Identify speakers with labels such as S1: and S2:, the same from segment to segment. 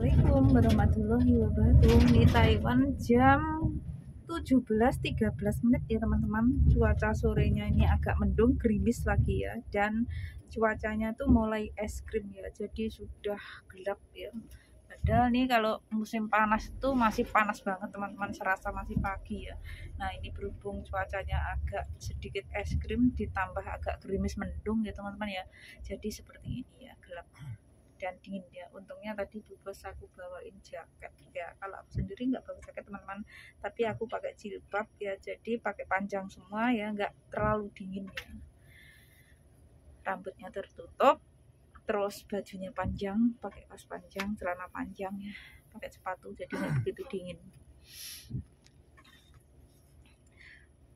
S1: Assalamualaikum warahmatullahi wabarakatuh. Di Taiwan jam 17.13 menit ya teman-teman. Cuaca sorenya ini agak mendung, gerimis lagi ya. Dan cuacanya tuh mulai es krim ya. Jadi sudah gelap ya. Padahal nih kalau musim panas tuh masih panas banget teman-teman, serasa masih pagi ya. Nah ini berhubung cuacanya agak sedikit es krim ditambah agak gerimis mendung ya teman-teman ya. Jadi seperti ini ya, gelap dan dingin ya. Untungnya tadi Bu Bos aku bawain jaket ya. Kalau aku sendiri nggak bawa jaket teman-teman, tapi aku pakai jilbab ya, jadi pakai panjang semua ya, nggak terlalu dingin ya. Rambutnya tertutup, terus bajunya panjang, pakai kaos panjang, celana panjang ya, pakai sepatu, jadi nggak begitu dingin.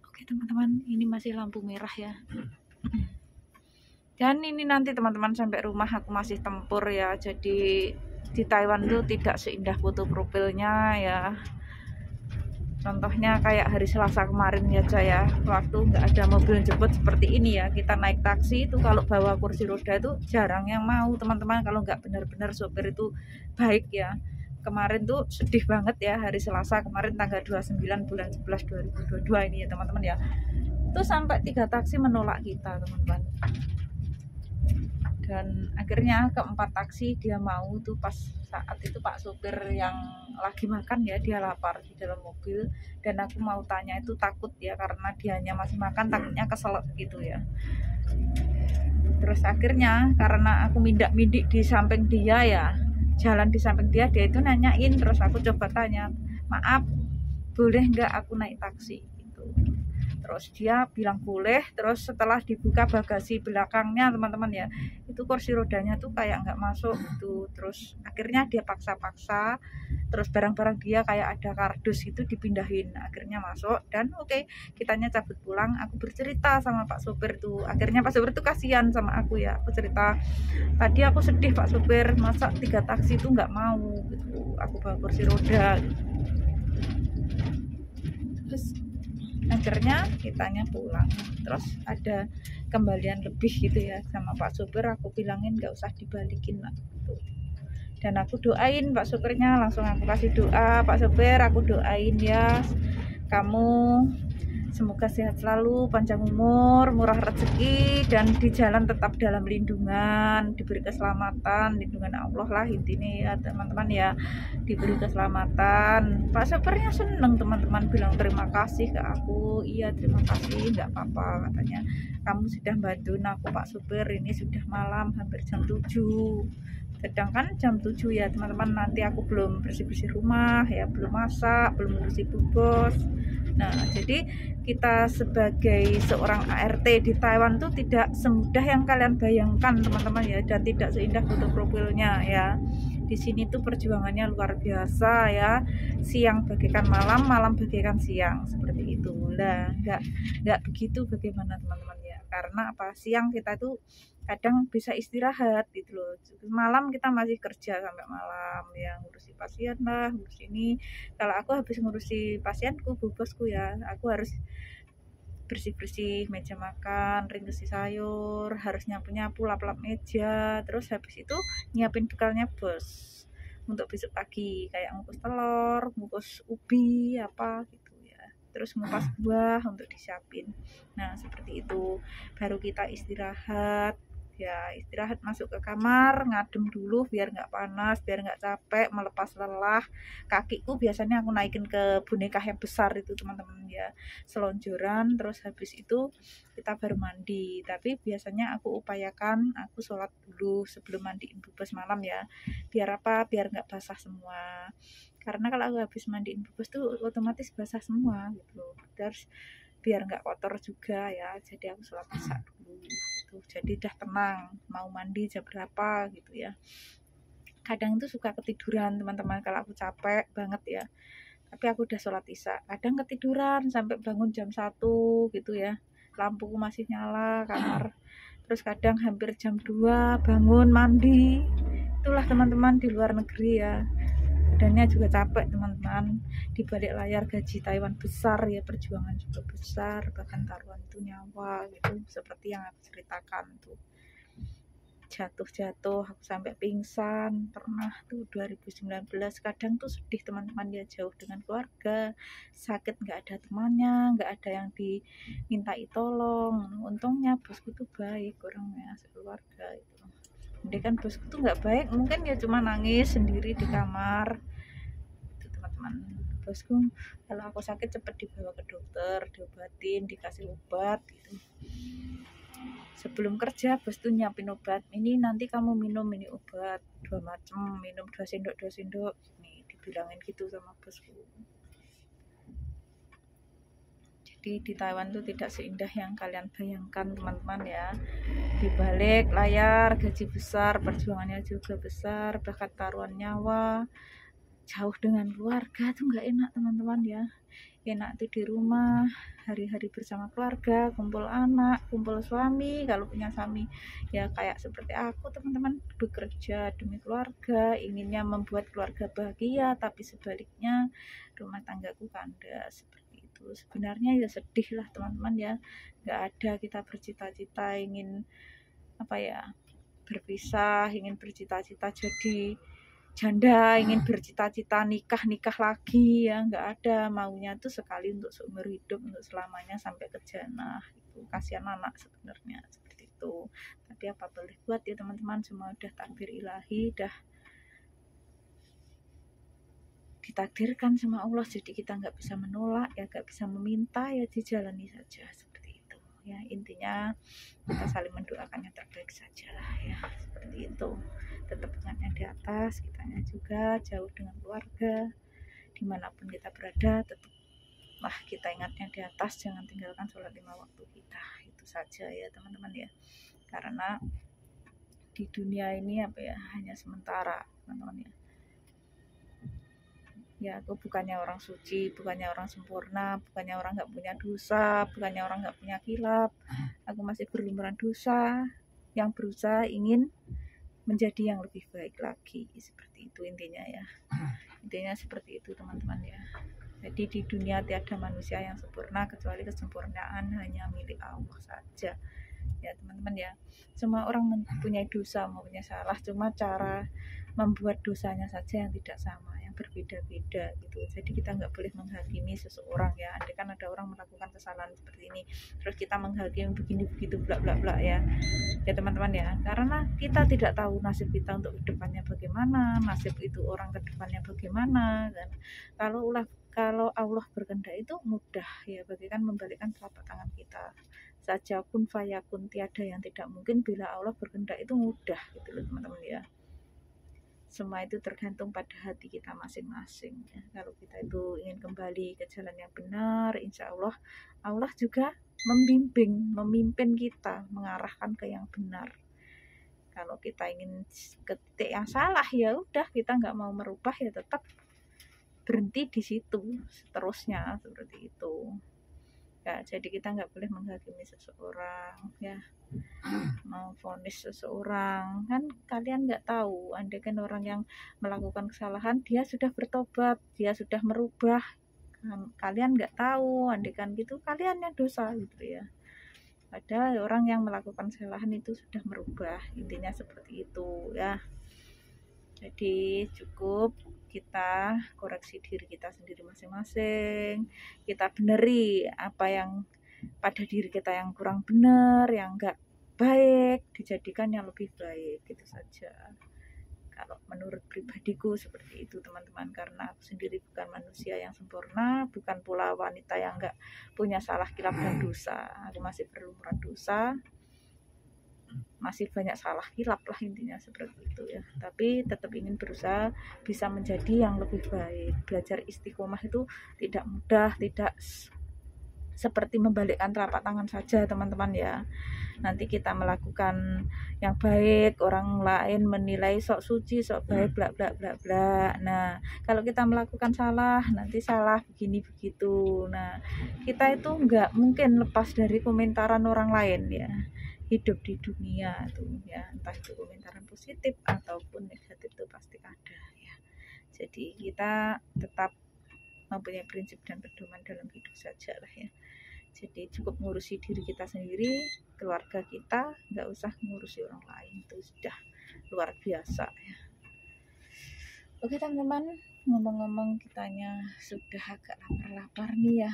S1: Oke teman-teman, ini masih lampu merah ya. Dan ini nanti teman-teman sampai rumah aku masih tempur ya. Jadi di Taiwan tuh tidak seindah foto profilnya ya. Contohnya kayak hari Selasa kemarin ya ya, waktu nggak ada mobil jemput seperti ini ya, kita naik taksi itu kalau bawa kursi roda itu jarang yang mau teman-teman, kalau nggak benar-benar sopir itu baik ya. Kemarin tuh sedih banget ya, hari Selasa kemarin tanggal 29 bulan 11 2022 ini ya teman-teman ya. Itu sampai 3 taksi menolak kita teman-teman. Dan akhirnya keempat taksi dia mau tuh. Pas saat itu Pak sopir yang lagi makan ya, dia lapar di dalam mobil, dan aku mau tanya itu takut ya, karena dianya masih makan, takutnya keselak gitu ya. Terus akhirnya karena aku mindak-mindik di samping dia ya, jalan di samping dia itu nanyain, terus aku coba tanya, maaf boleh nggak aku naik taksi gitu. Terus dia bilang boleh. Terus setelah dibuka bagasi belakangnya teman-teman ya, itu kursi rodanya tuh kayak nggak masuk gitu. Terus akhirnya dia paksa-paksa, terus barang-barang dia kayak ada kardus gitu dipindahin, akhirnya masuk. Dan oke, kitanya cabut pulang. Aku bercerita sama Pak sopir tuh, akhirnya Pak sopir tuh kasihan sama aku ya. Aku cerita, tadi aku sedih Pak sopir, masa 3 taksi itu nggak mau gitu, aku bawa kursi roda gitu. Terus akhirnya kitanya pulang. Terus ada kembalian lebih gitu ya sama Pak sopir, aku bilangin nggak usah dibalikin lah gitu. Dan aku doain Pak sopirnya, langsung aku kasih doa, Pak sopir aku doain ya, kamu semoga sehat selalu, panjang umur, murah rezeki, dan di jalan tetap dalam lindungan, diberi keselamatan, lindungan Allah lah intinya ya teman-teman ya, diberi keselamatan. Pak sopirnya seneng teman-teman, bilang terima kasih ke aku. Iya terima kasih, nggak apa-apa katanya, kamu sudah bantuin aku Pak sopir, ini sudah malam hampir jam 7, sedangkan jam 7 ya teman-teman, nanti aku belum bersih-bersih rumah ya, belum masak, belum ngurusi Bu Bos. Nah jadi kita sebagai seorang ART di Taiwan tuh tidak semudah yang kalian bayangkan teman-teman ya, dan tidak seindah foto profilnya ya. Di sini tuh perjuangannya luar biasa ya, siang bagaikan malam, malam bagaikan siang, seperti itu lah. Nggak begitu bagaimana teman-teman ya, karena apa, siang kita tuh kadang bisa istirahat gitu loh, malam kita masih kerja sampai malam ya, ngurusi pasien lah, ngurus ini. Kalau aku habis ngurusi pasienku, Bu Bosku ya, aku harus bersih-bersih meja makan, ringkesi sayur, harus nyapu-nyapu, lap-lap meja. Terus habis itu nyiapin bekalnya bos untuk besok pagi, kayak ngukus telur, ngukus ubi apa gitu ya, terus ngupas buah untuk disiapin. Nah seperti itu, baru kita istirahat ya, istirahat masuk ke kamar, ngadem dulu biar nggak panas, biar nggak capek, melepas lelah. Kakiku biasanya aku naikin ke boneka yang besar itu teman-teman ya, selonjoran. Terus habis itu kita baru mandi, tapi biasanya aku upayakan aku sholat dulu sebelum mandiin Bu Bos malam ya, biar apa, biar nggak basah semua. Karena kalau aku habis mandiin Bu Bos tuh otomatis basah semua gitu. Terus biar nggak kotor juga ya, jadi aku sholat isya dulu gitu. Jadi udah tenang mau mandi jam berapa gitu ya. Kadang itu suka ketiduran teman-teman kalau aku capek banget ya, tapi aku udah sholat isya, kadang ketiduran sampai bangun jam 1 gitu ya, lampuku masih nyala kamar. Terus kadang hampir jam 2 bangun mandi. Itulah teman-teman di luar negeri ya, badannya juga capek teman-teman. Di balik layar gaji Taiwan besar ya, perjuangan juga besar, bahkan taruhan itu nyawa gitu, seperti yang aku ceritakan tuh. jatuh-jatuh, aku sampai pingsan pernah tuh 2019. Kadang tuh sedih teman-teman ya, jauh dengan keluarga, sakit nggak ada temannya, nggak ada yang dimintai tolong. Untungnya bosku tuh baik orangnya, sekeluarga itu. Jadi kan bosku tuh nggak baik, mungkin ya cuma nangis sendiri di kamar itu teman-teman. Bosku kalau aku sakit cepet dibawa ke dokter, diobatin, dikasih obat gitu. Sebelum kerja bos tuh nyiapin obat, ini nanti kamu minum ini obat 2 macam, minum 2 sendok nih, dibilangin gitu sama bosku. Jadi di Taiwan tuh tidak seindah yang kalian bayangkan teman-teman ya. Di balik layar gaji besar, perjuangannya juga besar, bahkan taruhan nyawa, jauh dengan keluarga tuh nggak enak teman-teman ya. Enak tuh di rumah, hari-hari bersama keluarga, kumpul anak, kumpul suami, kalau punya suami ya kayak seperti aku teman-teman, bekerja demi keluarga, inginnya membuat keluarga bahagia, tapi sebaliknya rumah tanggaku kandas seperti itu. Sebenarnya ya sedih lah teman-teman ya, nggak ada kita bercita-cita ingin apa ya, berpisah, ingin bercita-cita jadi janda, ingin bercita-cita nikah lagi ya, nggak ada. Maunya tuh sekali untuk seumur hidup, untuk selamanya sampai ke jannah. Itu kasihan anak sebenarnya seperti itu, tapi apa boleh buat ya teman-teman, semua udah takdir ilahi, udah ditakdirkan sama Allah, jadi kita nggak bisa menolak ya, nggak bisa meminta ya, dijalani saja seperti itu ya. Intinya kita saling mendoakan yang terbaik saja lah ya, seperti itu. Tetap ingatnya di atas, kitanya juga jauh dengan keluarga, dimanapun kita berada tetaplah kita ingatnya di atas, jangan tinggalkan sholat 5 waktu kita. Itu saja ya teman-teman ya, karena di dunia ini apa ya, hanya sementara teman-teman ya. Ya aku bukannya orang suci, bukannya orang sempurna, bukannya orang nggak punya dosa, bukannya orang nggak punya khilaf. Aku masih berlumuran dosa, yang berusaha ingin menjadi yang lebih baik lagi, seperti itu intinya ya. Intinya seperti itu teman-teman ya. Jadi di dunia tiada manusia yang sempurna, kecuali kesempurnaan hanya milik Allah saja ya teman-teman ya. Semua orang mempunyai dosa, mempunyai salah, cuma cara membuat dosanya saja yang tidak sama, yang berbeda-beda gitu. Jadi kita nggak boleh menghakimi seseorang ya. Andai kan ada orang melakukan kesalahan seperti ini, terus kita menghakimi begini begitu bla bla bla ya teman-teman ya, karena kita tidak tahu nasib kita untuk kedepannya bagaimana, nasib itu orang kedepannya bagaimana kan. Kalau Allah berkehendak itu mudah ya, bagaikan membalikkan telapak tangan kita saja, kun fayakun, tiada yang tidak mungkin bila Allah berkehendak, itu mudah gitu loh teman-teman ya. Semua itu tergantung pada hati kita masing-masing ya. Kalau kita itu ingin kembali ke jalan yang benar, insya Allah Allah juga memimpin kita, mengarahkan ke yang benar. Kalau kita ingin ke titik yang salah ya udah, kita nggak mau merubah ya tetap berhenti di situ seterusnya seperti itu ya. Jadi kita nggak boleh menghakimi seseorang ya, mau vonis seseorang kan kalian nggak tahu, andai kan orang yang melakukan kesalahan dia sudah bertobat, dia sudah merubah, kalian nggak tahu, andai kan gitu kalian yang dosa gitu ya. Padahal orang yang melakukan kesalahan itu sudah merubah, intinya seperti itu ya. Jadi cukup kita koreksi diri kita sendiri masing-masing, kita beneri apa yang pada diri kita yang kurang benar, yang enggak baik, dijadikan yang lebih baik, gitu saja. Kalau menurut pribadiku seperti itu teman-teman, karena aku sendiri bukan manusia yang sempurna, bukan pula wanita yang enggak punya salah, khilaf dan dosa. Aku masih berlumuran dosa, masih banyak salah khilaf lah, intinya seperti itu ya. Tapi tetap ingin berusaha bisa menjadi yang lebih baik. Belajar istiqomah itu tidak mudah, tidak seperti membalikkan telapak tangan saja teman-teman ya. Nanti kita melakukan yang baik, orang lain menilai sok suci, sok baik, bla bla bla bla. Nah kalau kita melakukan salah, nanti salah begini begitu. Nah kita itu nggak mungkin lepas dari komentaran orang lain ya. Hidup di dunia tuh ya, entah itu komentaran positif ataupun negatif itu pasti ada ya. Jadi kita tetap mempunyai prinsip dan pedoman dalam hidup saja lah ya. Jadi cukup ngurusi diri kita sendiri, keluarga kita, nggak usah ngurusi orang lain, itu sudah luar biasa ya. Oke teman-teman, ngomong-ngomong kitanya sudah agak lapar-lapar nih ya.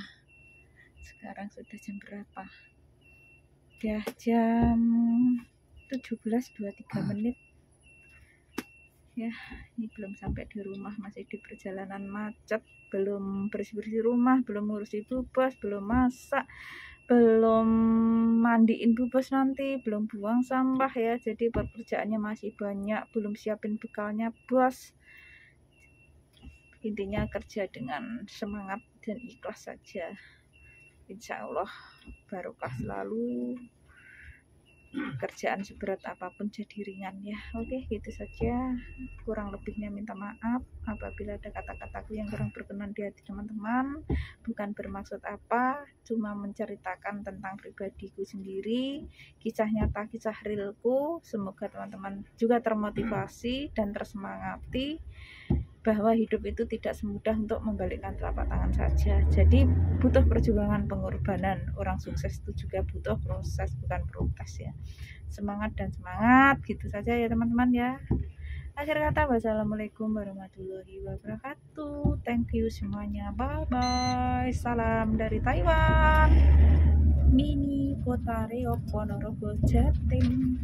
S1: Sekarang sudah jam berapa? Udah jam 17.23 ya. Ini belum sampai di rumah, masih di perjalanan macet, belum bersih-bersih rumah, belum ngurusi Bu Bos, belum masak, belum mandiin Bu Bos nanti, belum buang sampah ya. Jadi pekerjaannya masih banyak, belum siapin bekalnya Bos. Intinya kerja dengan semangat dan ikhlas saja, insya Allah barokah selalu. Kerjaan seberat apapun jadi ringan ya. Oke, gitu saja, kurang lebihnya minta maaf apabila ada kata-kataku yang kurang berkenan di hati teman-teman. Bukan bermaksud apa, cuma menceritakan tentang pribadiku sendiri, kisah nyata, kisah realku. Semoga teman-teman juga termotivasi dan tersemangati bahwa hidup itu tidak semudah untuk membalikkan telapak tangan saja. Jadi butuh perjuangan, pengorbanan. Orang sukses itu juga butuh proses, bukan protes ya. Semangat dan semangat, gitu saja ya teman-teman ya. Akhir kata, wassalamualaikum warahmatullahi wabarakatuh. Thank you semuanya, bye bye. Salam dari Taiwan, Mini Kota Reok, Ponorogo, Jatim.